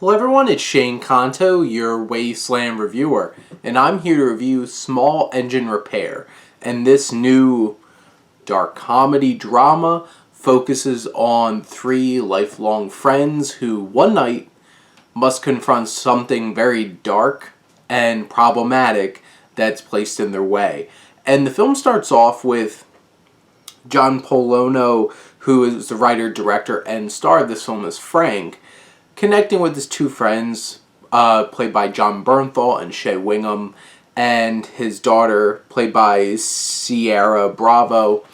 Hello everyone, it's Shane Kanto, your Wasteland reviewer, and I'm here to review Small Engine Repair. And this new dark comedy drama focuses on three lifelong friends who one night must confront something very dark and problematic that's placed in their way. And the film starts off with John Pollono, who is the writer, director, and star of this film, as Frank, connecting with his two friends, played by John Bernthal and Shea Whigham, and his daughter, played by Ciara Bravo,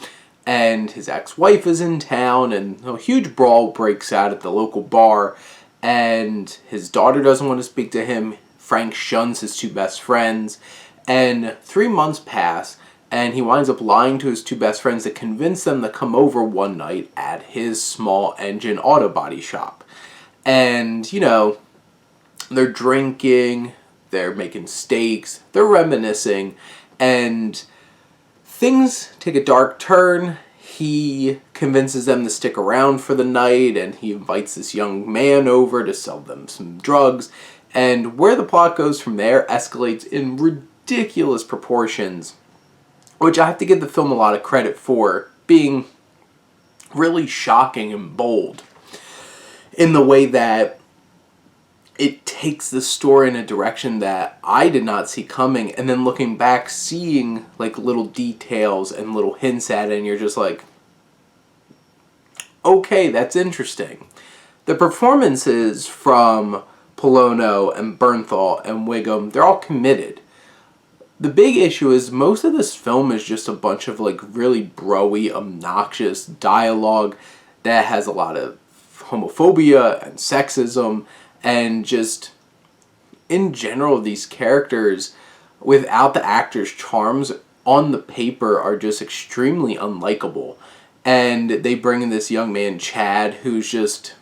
and his ex-wife is in town, and a huge brawl breaks out at the local bar, and his daughter doesn't want to speak to him. Frank shuns his two best friends, and 3 months pass, and he winds up lying to his two best friends to convince them to come over one night at his small engine auto body shop. And, they're drinking, they're making steaks, they're reminiscing, and things take a dark turn. He convinces them to stick around for the night, and he invites this young man over to sell them some drugs. And where the plot goes from there escalates in ridiculous proportions, which I have to give the film a lot of credit for being really shocking and bold in the way that it takes the story in a direction that I did not see coming, and then looking back, seeing like little details and little hints at it, and you're just like, okay, that's interesting. The performances from Pollono and Bernthal and Whigham, they're all committed. The big issue is most of this film is just a bunch of like really bro-y, obnoxious dialogue that has a lot of homophobia and sexism, and just in general these characters, without the actors' charms on the paper, are just extremely unlikable. And they bring in this young man, Chad, who's just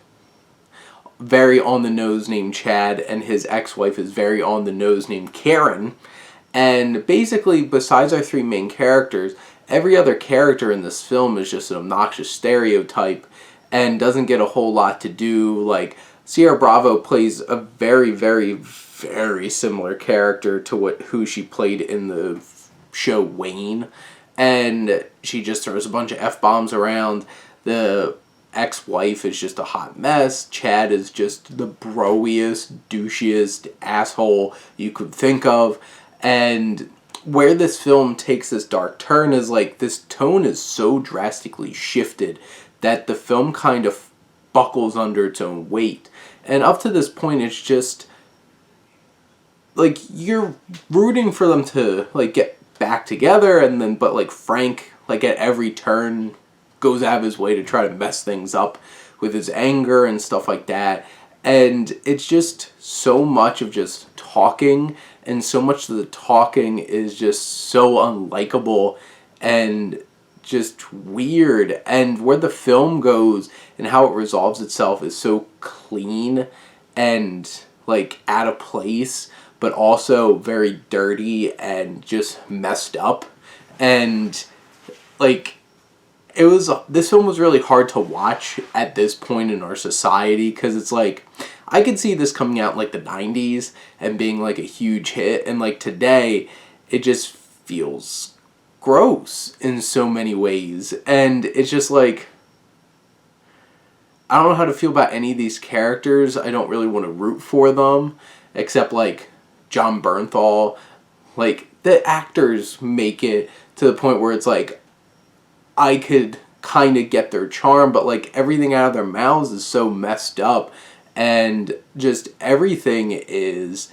very on the nose named Chad, and his ex-wife is very on the nose named Karen. And basically, besides our three main characters, every other character in this film is just an obnoxious stereotype and doesn't get a whole lot to do. Like, Ciara Bravo plays a very, very, very similar character to who she played in the show Wayne, and she just throws a bunch of F-bombs around. The ex-wife is just a hot mess. Chad is just the broiest, douchiest asshole you could think of. And where this film takes this dark turn is like this tone is so drastically shifted that the film kind of buckles under its own weight. And up to this point, it's just like you're rooting for them to like get back together, and then but Frank, like, at every turn goes out of his way to try to mess things up with his anger and stuff like that. And it's just so much of just talking, and so much of the talking is just so unlikable and just weird. And where the film goes and how it resolves itself is so clean and like out of place, but also very dirty and just messed up. And like, this film was really hard to watch at this point in our society, because it's like, I could see this coming out in like the 90s and being like a huge hit, and like today it just feels gross in so many ways. And it's just like, I don't know how to feel about any of these characters. I don't really want to root for them, except like John Bernthal. Like, the actors make it to the point where it's like I could kind of get their charm, but like everything out of their mouths is so messed up, and just everything is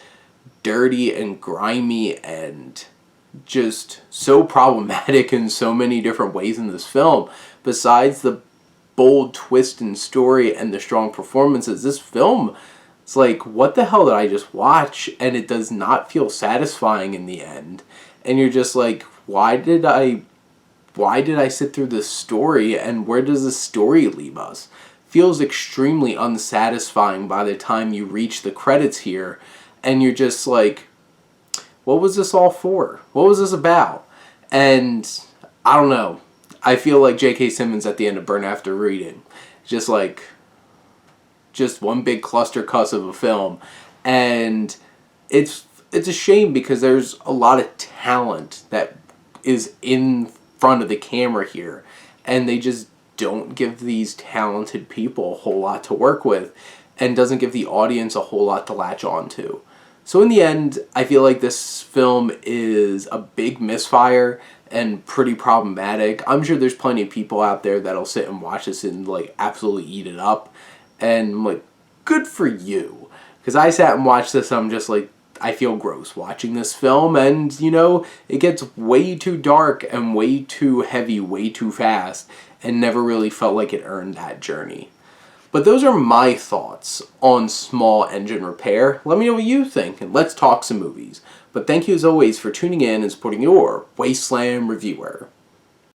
dirty and grimy and just so problematic in so many different ways in this film. Besides the bold twist in story and the strong performances, this film, it's like, what the hell did I just watch? And it does not feel satisfying in the end. And you're just like, why did I sit through this story, and where does this story leave us? Feels extremely unsatisfying by the time you reach the credits here, and you're just like, what was this all for? What was this about? And I don't know. I feel like J.K. Simmons at the end of Burn After Reading. Just like, just one big cluster cuss of a film. And it's a shame because there's a lot of talent that is in front of the camera here, and they just don't give these talented people a whole lot to work with, and doesn't give the audience a whole lot to latch on to. So in the end, I feel like this film is a big misfire and pretty problematic. I'm sure there's plenty of people out there that'll sit and watch this and like absolutely eat it up, and I'm like, good for you. Because I sat and watched this, I'm just like, I feel gross watching this film, and you know, it gets way too dark and way too heavy way too fast, and never really felt like it earned that journey. But those are my thoughts on Small Engine Repair. Let me know what you think, and let's talk some movies. But thank you as always for tuning in and supporting your Wasteland reviewer.